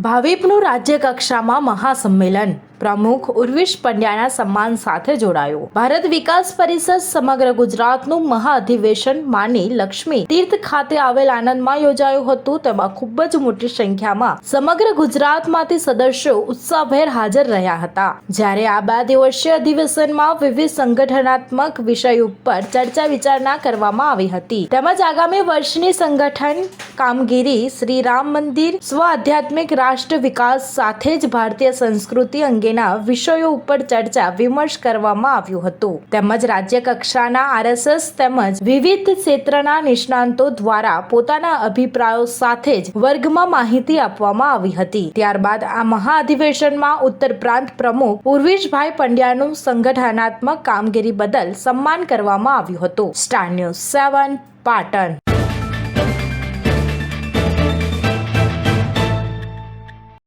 ભાવિપનું રાજ્ય કક્ષામાં મહાસંમેલન પ્રમુખ ઉર્વિશ પંડ્યાના સન્માન સાથે જોડાયું। ભારત વિકાસ પરિષદ સમગ્ર ગુજરાતનું મહાઅધિવેશન માની લક્ષ્મી તીર્થ ખાતે આવેલ આનંદમાં યોજાયું હતું। તેમાં ખૂબ જ મોટી સંખ્યામાં સમગ્ર ગુજરાતમાંથી સદસ્યો ઉત્સાહભેર હાજર રહ્યા હતા। જ્યારે આ 2 દિવસીય અધિવેશનમાં વિવિધ સંગઠનાત્મક વિષયો ઉપર ચર્ચા વિચારણા કરવામાં આવી હતી। તેમજ આગામી વર્ષની સંગઠન કામગીરી, શ્રી રામ મંદિર, સ્વ આધ્યાત્મિક રાષ્ટ્ર વિકાસ સાથે જ ભારતીય સંસ્કૃતિ અંગેના વિષયો ઉપર ચર્ચા વિમર્શ કરવામાં આવ્યું હતું। તેમજ રાજ્ય કક્ષાના આરએસએસ તેમજ વિવિધ ક્ષેત્રના નિષ્ણાંતો દ્વારા પોતાના અભિપ્રાયો સાથે જ વર્ગમાં માહિતી આપવામાં આવી હતી। ત્યારબાદ આ મહાઅધિવેશનમાં ઉત્તર પ્રાંત પ્રમુખ ઉર્વિશભાઈ પંડ્યાનું સંગઠનાત્મક કામગીરી બદલ સન્માન કરવામાં આવ્યું હતું। Star news 7 Patan.